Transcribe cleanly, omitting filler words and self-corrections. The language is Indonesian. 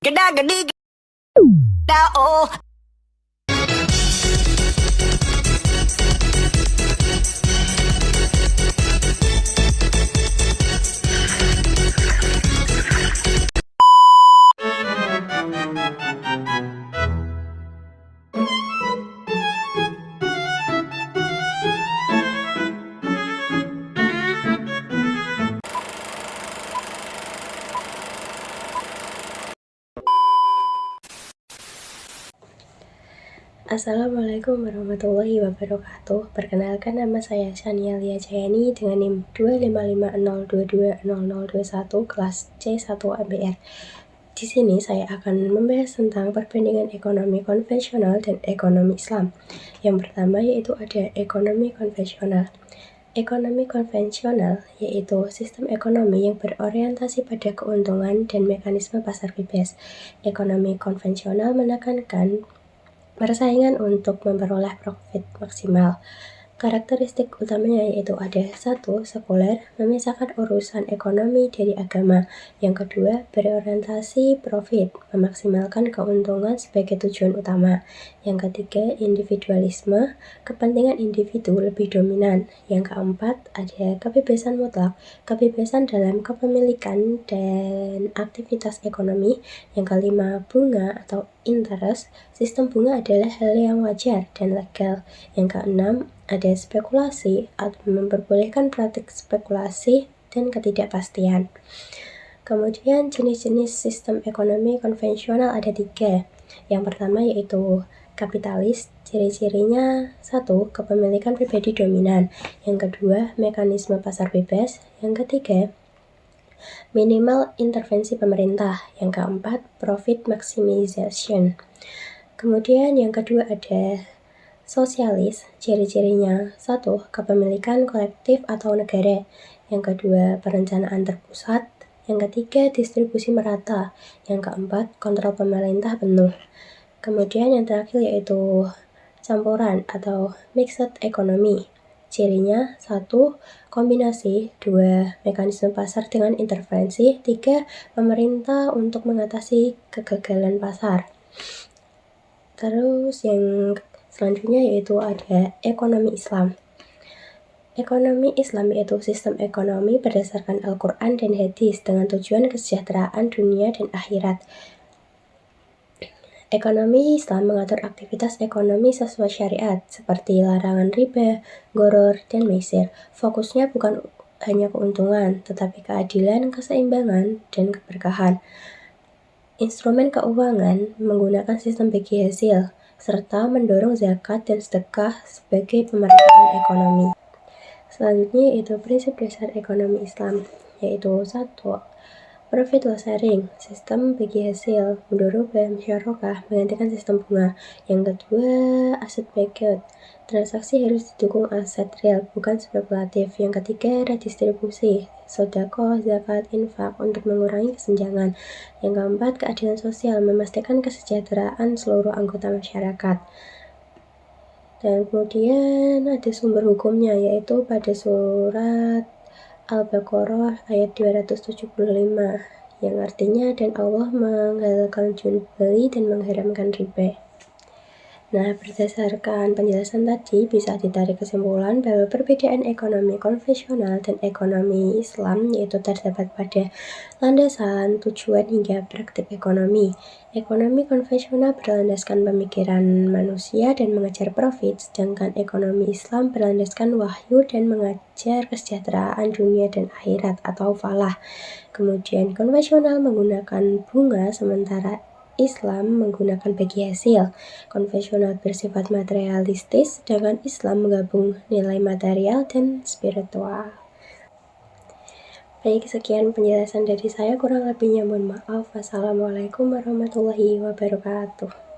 Geda gedi geda oh. Assalamualaikum warahmatullahi wabarakatuh. Perkenalkan, nama saya Shania Lia Jayani dengan NIM 25502200021 kelas C1 MBR. Di sini saya akan membahas tentang perbandingan ekonomi konvensional dan ekonomi Islam. Yang pertama yaitu ada ekonomi konvensional. Ekonomi konvensional yaitu sistem ekonomi yang berorientasi pada keuntungan dan mekanisme pasar bebas. Ekonomi konvensional menekankan persaingan untuk memperoleh profit maksimal. Karakteristik utamanya yaitu ada 1. Sekuler, memisahkan urusan ekonomi dari agama. Yang kedua, berorientasi profit, memaksimalkan keuntungan sebagai tujuan utama. Yang ketiga, individualisme, kepentingan individu lebih dominan. Yang keempat, ada kebebasan mutlak, kebebasan dalam kepemilikan dan aktivitas ekonomi. Yang kelima, bunga atau interest, sistem bunga adalah hal yang wajar dan legal. Yang keenam, ada spekulasi atau memperbolehkan praktik spekulasi dan ketidakpastian. Kemudian jenis-jenis sistem ekonomi konvensional ada 3. Yang pertama yaitu kapitalis, ciri-cirinya 1. Kepemilikan pribadi dominan. Yang kedua, mekanisme pasar bebas. Yang ketiga, minimal intervensi pemerintah. Yang keempat, profit maximization. Kemudian yang kedua ada sosialis, ciri-cirinya 1. Kepemilikan kolektif atau negara. Yang kedua, perencanaan terpusat. Yang ketiga, distribusi merata. Yang keempat, kontrol pemerintah penuh. Kemudian yang terakhir yaitu campuran atau mixed economy. Cirinya 1. Kombinasi. 2. Mekanisme pasar dengan intervensi. 3. Pemerintah untuk mengatasi kegagalan pasar. Terus yang selanjutnya yaitu ada ekonomi Islam. Ekonomi Islam yaitu sistem ekonomi berdasarkan Al-Quran dan Hadis dengan tujuan kesejahteraan dunia dan akhirat. Ekonomi Islam mengatur aktivitas ekonomi sesuai syariat seperti larangan riba, gharar, dan maisir. Fokusnya bukan hanya keuntungan, tetapi keadilan, keseimbangan, dan keberkahan. Instrumen keuangan menggunakan sistem bagi hasil, serta mendorong zakat dan sedekah sebagai pemerataan ekonomi. Selanjutnya yaitu prinsip dasar ekonomi Islam, yaitu 1. Profit loss sharing, sistem bagi hasil, mendorong musyarakah menggantikan sistem bunga. Yang kedua, aset backed, transaksi harus didukung aset real, bukan spekulatif. Yang ketiga, redistribusi, sedekah, zakat, infak untuk mengurangi kesenjangan. Yang keempat, keadilan sosial, memastikan kesejahteraan seluruh anggota masyarakat. Dan kemudian ada sumber hukumnya, yaitu pada surat Al-Baqarah ayat 275 yang artinya dan Allah menghalalkan jual beli dan mengharamkan riba. Nah, berdasarkan penjelasan tadi bisa ditarik kesimpulan bahwa perbedaan ekonomi konvensional dan ekonomi Islam yaitu terdapat pada landasan, tujuan hingga praktik ekonomi. Ekonomi konvensional berlandaskan pemikiran manusia dan mengejar profit, sedangkan ekonomi Islam berlandaskan wahyu dan mengajar kesejahteraan dunia dan akhirat atau falah. Kemudian konvensional menggunakan bunga, sementara Islam menggunakan bagi hasil. Konvensional bersifat materialistis, sedangkan Islam menggabung nilai material dan spiritual. Baik, sekian penjelasan dari saya, kurang lebihnya mohon maaf. Wassalamualaikum warahmatullahi wabarakatuh.